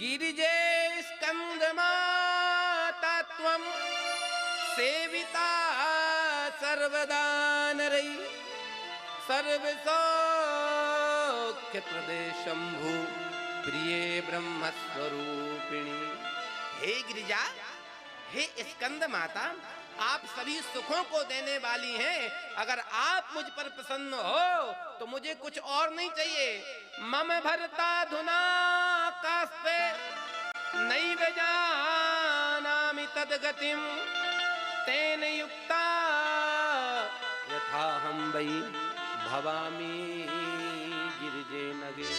गिरिजे स्कंद माता त्वं सेविता सर्वदा नरैः सर्वसौख्य प्रदे शंभु प्रिय ब्रह्मस्वरूपिणी। हे गिरिजा, हे स्कंद माता, आप सभी सुखों को देने वाली हैं। अगर आप मुझ पर प्रसन्न हो तो मुझे कुछ और नहीं चाहिए। मम भरता धुना कास्ते नैव जानामि तद्गतिं तेन युक्ता यथा हम वै भवामि गिरिजे नगे।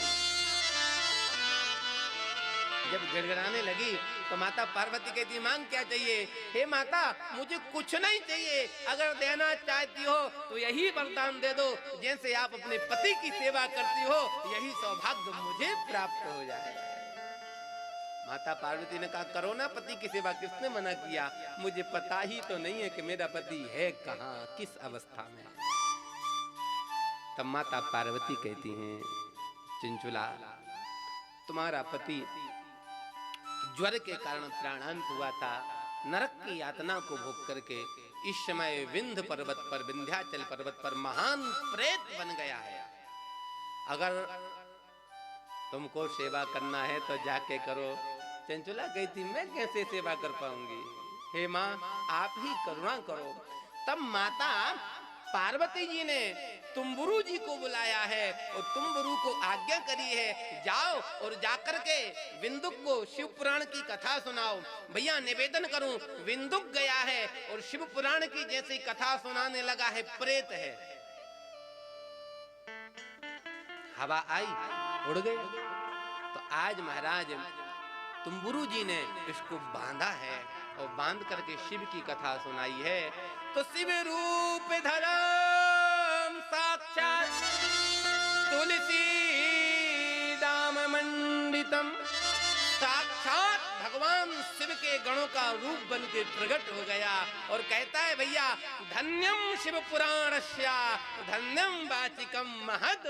जब गिड़गिड़ाने लगी तो माता पार्वती कहती, मांग क्या चाहिए? हे माता, मुझे कुछ नहीं चाहिए। अगर देना चाहती हो तो यही वरदान दे दो, जैसे आप अपने पति की सेवा करती हो यही सौभाग्य मुझे प्राप्त हो जाए। माता पार्वती ने कहा, करो ना पति की सेवा, किसने मना किया? मुझे पता ही तो नहीं है कि मेरा पति है कहाँ, किस अवस्था में। तब माता पार्वती कहती हैं, चंचुला, तुम्हारा पति ज्वर के कारण प्राणांत हुआ था। नरक की यातना को भोग करके इस समय विंध्य पर्वत पर, विंध्याचल पर्वत पर महान प्रेत बन गया है। अगर तुमको सेवा करना है तो जाके करो। चंचुला कहती, मैं कैसे सेवा कर पाऊंगी? हे माँ, आप ही करुणा करो। तब माता पार्वती जी ने तुम्बुरु जी को बुलाया है और तुम्बुरु को आज्ञा करी है, जाओ और जाकर के विंदुक को शिव पुराण की कथा सुनाओ। भैया निवेदन करूं, विंदुक गया है और शिव पुराण की जैसी कथा सुनाने लगा है, प्रेत है। हवा आई, उड़ गए। तो आज महाराज तुम्बुरु जी ने इसको बांधा है और बांध करके शिव की कथा सुनाई है। तो शिव रूप धरम साक्षात तुलसी दाम मंडितम, साक्षात भगवान शिव के गणों का रूप बन के प्रकट हो गया और कहता है, भैया धन्यम शिव पुराणस्या धन्यम वाचिकम महद।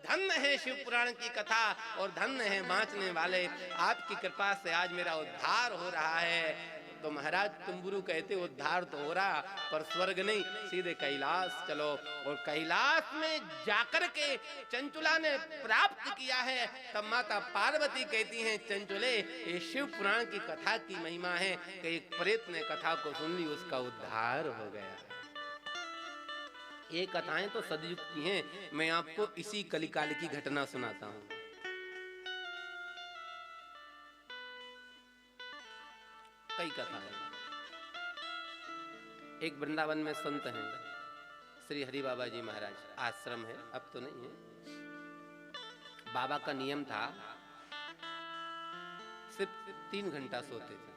धन्य है शिव पुराण की कथा और धन्य है बांचने वाले। आपकी कृपा से आज मेरा उद्धार हो रहा है। तो महाराज तुम्बुरु कहते, उद्धार तो हो रहा पर स्वर्ग नहीं, सीधे कैलाश चलो। और कैलाश में जाकर के चंचुला ने प्राप्त किया है। तब माता पार्वती कहती हैं, चंचुले, ये शिव पुराण की कथा की महिमा है कि एक प्रेत ने कथा को सुन ली, उसका उद्धार हो गया। ये कथाएं तो सदयुग की हैं। मैं आपको इसी कलिकाल की घटना सुनाता हूं। कई कथाएं। एक वृंदावन में संत हैं, श्री हरि बाबा जी महाराज, आश्रम है, अब तो नहीं है। बाबा का नियम था सिर्फ 3 घंटा सोते थे,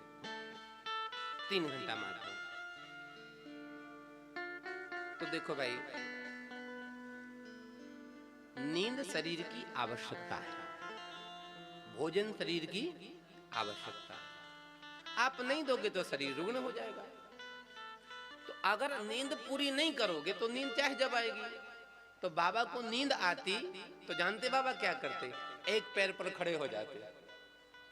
3 घंटा मात्र। तो देखो भाई, नींद शरीर की आवश्यकता है, भोजन शरीर की आवश्यकता है। आप नहीं दोगे तो शरीर रुग्ण हो जाएगा। तो अगर नींद पूरी नहीं करोगे तो नींद चाहे जब आएगी। तो बाबा को नींद आती तो जानते बाबा क्या करते? एक पैर पर खड़े हो जाते।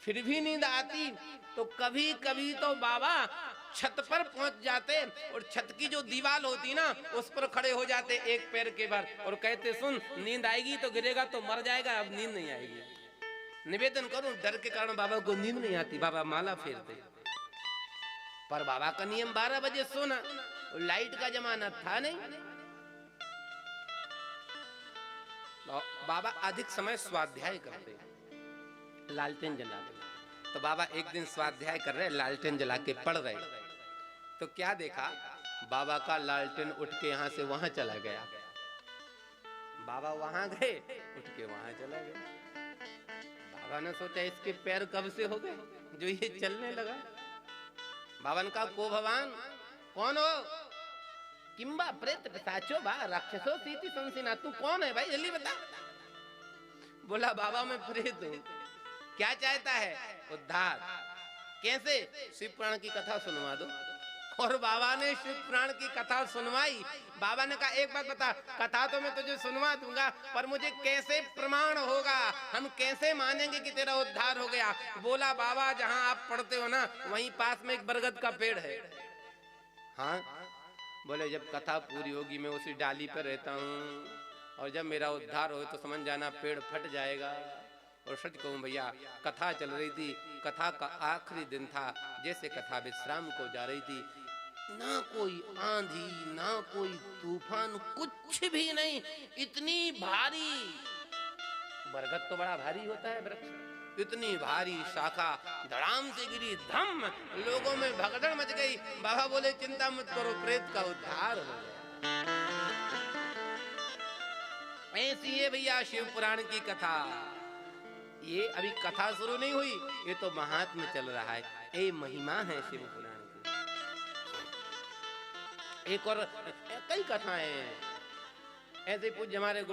फिर भी नींद आती तो कभी कभी तो बाबा छत पर पहुंच जाते और छत की जो दीवार होती ना उस पर खड़े हो जाते एक पैर के बार और कहते, सुन, नींद आएगी तो गिरेगा तो मर जाएगा, अब नींद नहीं आएगी। निवेदन करूं, डर के कारण बाबा को नींद नहीं आती, बाबा माला फेरते। पर बाबा का नियम 12 बजे सोना, लाइट का जमाना था नहीं। बाबा अधिक समय स्वाध्याय करते, लालटेन जलाते। तो बाबा एक दिन स्वाध्याय कर रहे, लालटेन जला के पढ़ रहे। तो क्या देखा, बाबा का लालटेन उठ के यहां से वहां चला गया। बाबा वहां गए, उठ के वहां चला गया। बाबा ने सोचा, इसके पैर कब से हो गए जो ये चलने लगा। बाबा ने कहा, को भगवान, कौन हो? किंबा प्रेत पिशाचो बा राक्षसो सीति संसिना, तू कौन है भाई, जल्दी बता। बोला, बाबा मैं प्रेत हूं। क्या चाहता है? उद्धार। कैसे? शिव पुराण की कथा सुनवा दो। और बाबा ने शिव पुराण की कथा सुनवाई। बाबा ने कहा एक बात बता, कथा तो मैं तुझे सुनवा दूंगा, पर मुझे कैसे प्रमाण होगा, हम कैसे मानेंगे कि तेरा उद्धार हो गया। बोला बाबा जहां आप पढ़ते हो ना वहीं पास में एक बरगद का पेड़ है। हाँ, बोले जब कथा पूरी होगी मैं उसी डाली पर रहता हूँ, और जब मेरा उद्धार हो तो समझ जाना पेड़ फट जाएगा। और सच कहूँ भैया, कथा चल रही थी, कथा का आखिरी दिन था, जैसे कथा विश्राम को जा रही थी, ना कोई आंधी ना कोई तूफान, कुछ भी नहीं, इतनी भारी, बरगद तो बड़ा भारी होता है वृक्ष, इतनी भारी शाखा धड़ाम से गिरी, धम, लोगों में भगदड़ मच गई। बाबा बोले चिंता मत करो, प्रेत का उद्धार हो गया। ऐसी है भैया शिव पुराण की कथा। ये अभी कथा शुरू नहीं हुई, ये तो महात्म्य चल रहा है, ये महिमा है शिव पुराण की। एक और कई कथाएं ऐसे पूज्य हमारे